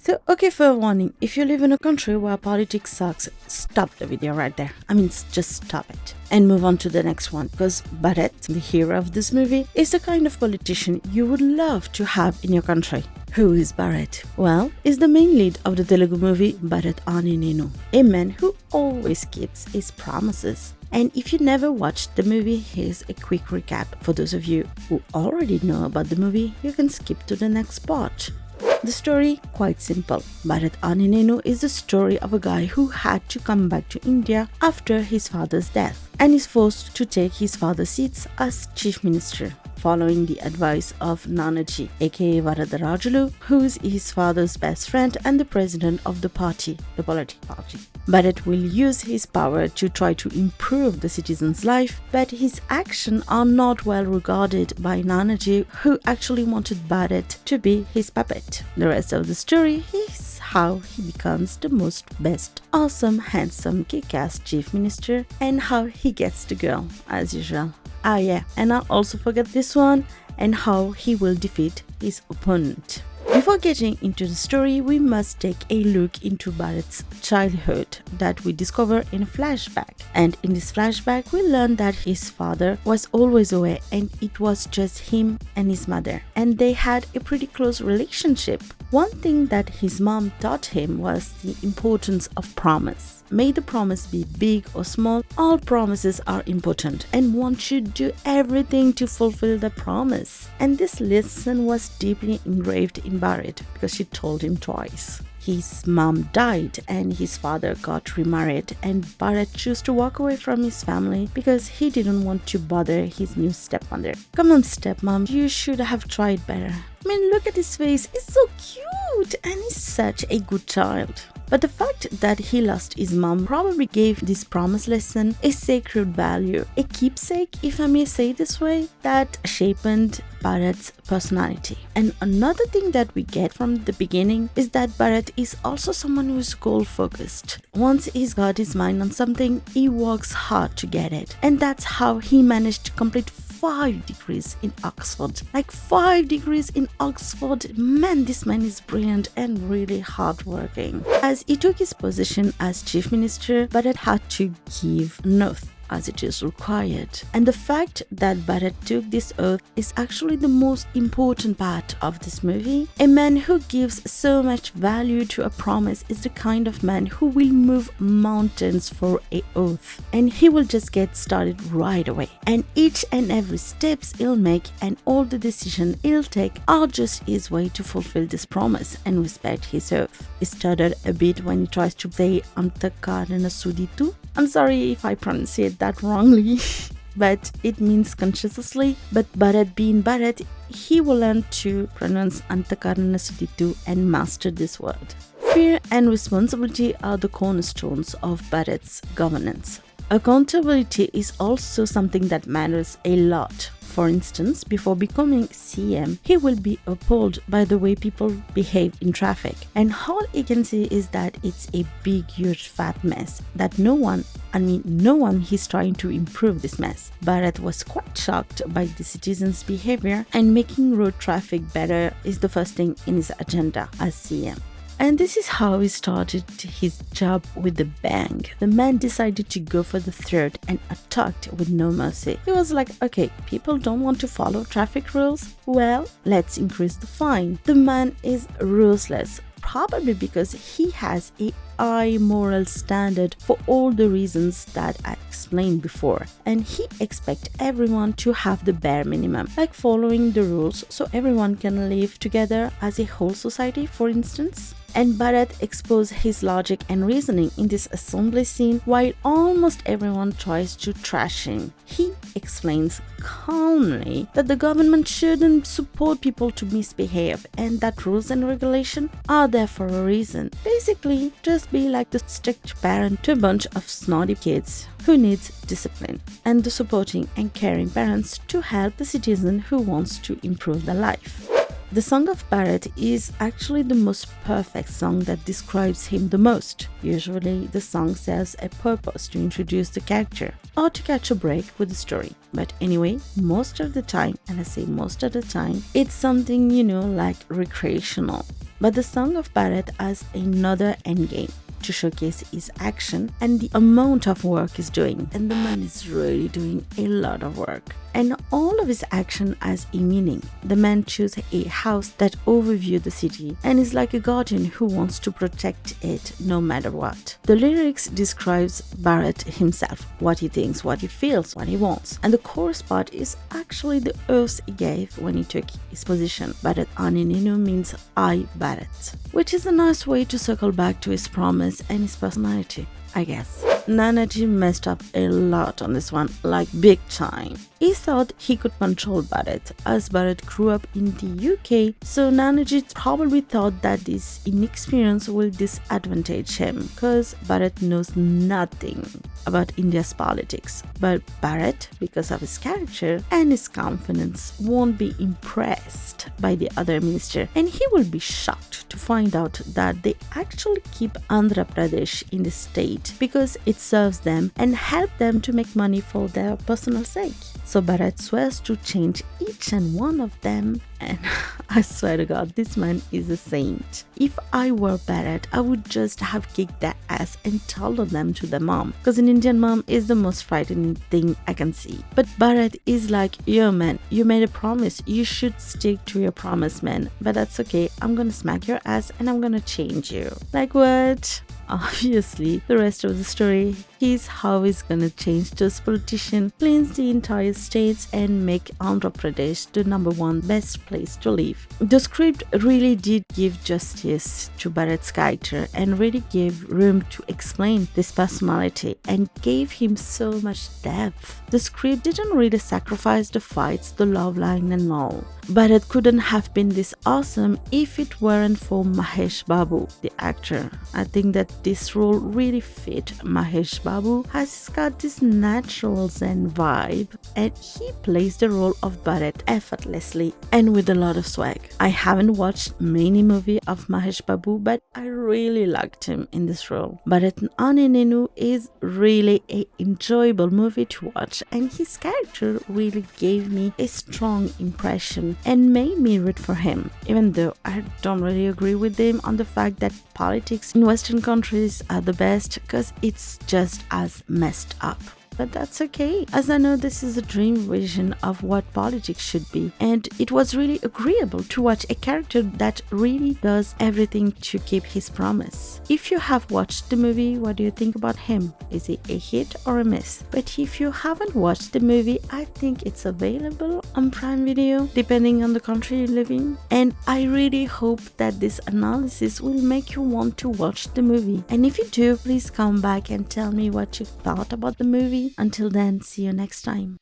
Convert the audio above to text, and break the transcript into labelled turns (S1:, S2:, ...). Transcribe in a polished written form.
S1: So, okay, fair warning, if you live in a country where politics sucks, stop the video right there. Just stop it. And move on to the next one, because Bharath, the hero of this movie, is the kind of politician you would love to have in your country. Who is Bharath? Well, is the main lead of the Telugu movie Barath Ane Nenu, a man who always keeps his promises. And if you never watched the movie, here's a quick recap. For those of you who already know about the movie, you can skip to the next part. The story, quite simple. Barath Ane Nenu is the story of a guy who had to come back to India after his father's death and is forced to take his father's seat as chief minister, following the advice of Nanaji, aka Varadarajulu, who is his father's best friend and the president of the party, the political party. Bharath will use his power to try to improve the citizen's life, but his actions are not well regarded by Nanaji, who actually wanted Bharath to be his puppet. The rest of the story is how he becomes the most best, awesome, handsome, kick-ass chief minister, and how he gets the girl, as usual. Ah yeah, and I'll also forget this one, and how he will defeat his opponent. Before getting into the story, we must take a look into Bharath's childhood that we discover in a flashback. And in this flashback, we learn that his father was always away and it was just him and his mother. And they had a pretty close relationship. One thing that his mom taught him was the importance of promise. May the promise be big or small, all promises are important and one should do everything to fulfill the promise. And this lesson was deeply engraved in Bharath because she told him twice. His mom died and his father got remarried, and Bharath chose to walk away from his family because he didn't want to bother his new stepmother. Come on, stepmom, you should have tried better. Look at his face, it's so cute and he's such a good child. But the fact that he lost his mom probably gave this promise lesson a sacred value, a keepsake, if I may say this way, that shaped Bharath's personality. And another thing that we get from the beginning is that Bharath is also someone who is goal-focused. Once he's got his mind on something, he works hard to get it. And that's how he managed to complete 5 degrees in Oxford. Like 5 degrees in Oxford. Man, this man is brilliant and really hardworking. As he took his position as chief minister, Bharath had to give an oath, as it is required. And the fact that Bharath took this oath is actually the most important part of this movie. A man who gives so much value to a promise is the kind of man who will move mountains for an oath. And he will just get started right away. And each and every steps he'll make and all the decisions he'll take are just his way to fulfill this promise and respect his oath. He stuttered a bit when he tries to say Antakarana Suditu. I'm sorry if I pronounce it that wrongly, but it means consciously. But Bharath being Bharath, he will learn to pronounce Antakarana Suditu and master this word. Fear and responsibility are the cornerstones of Bharath's governance. Accountability is also something that matters a lot. For instance, before becoming CM, he will be appalled by the way people behave in traffic. And all he can say is that it's a big, huge, fat mess that no one is trying to improve this mess. Bharath was quite shocked by the citizens' behavior, and making road traffic better is the first thing in his agenda as CM. And this is how he started his job with a bang. The man decided to go for the throat and attacked with no mercy. He was like, okay, people don't want to follow traffic rules? Well, let's increase the fine. The man is ruthless, probably because he has a high moral standard for all the reasons that I explained before, and he expects everyone to have the bare minimum, like following the rules so everyone can live together as a whole society, for instance. And Bharath exposed his logic and reasoning in this assembly scene while almost everyone tries to trash him. He explains calmly that the government shouldn't support people to misbehave and that rules and regulations are there for a reason. Basically, just be like the strict parent to a bunch of snotty kids who needs discipline, and the supporting and caring parents to help the citizen who wants to improve their life. The song of Bharath is actually the most perfect song that describes him the most. Usually, the song serves a purpose to introduce the character or to catch a break with the story. But anyway, most of the time, and I say most of the time, it's something, like recreational. But the song of Barath has another endgame, to showcase his action and the amount of work he's doing. And the man is really doing a lot of work. And all of his action has a meaning. The man chose a house that overviews the city and is like a guardian who wants to protect it no matter what. The lyrics describes Barath himself, what he thinks, what he feels, what he wants. And the chorus part is actually the oath he gave when he took his position. Barath Ane Nenu means I, Barath, which is a nice way to circle back to his promise and his personality, I guess. Nanaji messed up a lot on this one, like big time. He thought he could control Barath, as Barath grew up in the UK, so Nanaji probably thought that this inexperience will disadvantage him, because Barath knows nothing about India's politics. But Barath, because of his character and his confidence, won't be impressed by the other minister, and he will be shocked to find out that they actually keep Andhra Pradesh in the state because it serves them and help them to make money for their personal sake. So Barath swears to change each and one of them, and I swear to God, this man is a saint. If I were Barath, I would just have kicked their ass and told them to their mom, because an Indian mom is the most frightening thing I can see. But Barath is like, yo man, you made a promise, you should stick to your promise, man. But that's okay, I'm gonna smack your ass and I'm gonna change you. Like what? Obviously, the rest of the story is how he's gonna change those politicians, cleanse the entire states, and make Andhra Pradesh the #1 best place to live. The script really did give justice to Bharath's character and really gave room to explain this personality and gave him so much depth. The script didn't really sacrifice the fights, the love line and all. Bharath couldn't have been this awesome if it weren't for Mahesh Babu, the actor. I think that this role really fit Mahesh Babu, as he's got this natural zen vibe and he plays the role of Bharath effortlessly and with a lot of swag. I haven't watched many movies of Mahesh Babu, but I really liked him in this role. Barath Ane Nenu is really an enjoyable movie to watch, and his character really gave me a strong impression and made me root for him, even though I don't really agree with him on the fact that politics in Western countries are the best, because it's just as messed up. But that's okay, as I know this is a dream vision of what politics should be, and it was really agreeable to watch a character that really does everything to keep his promise. If you have watched the movie, what do you think about him? Is he a hit or a miss? But if you haven't watched the movie, I think it's available on Prime Video, depending on the country you live in. And I really hope that this analysis will make you want to watch the movie. And if you do, please come back and tell me what you thought about the movie. Until then, see you next time.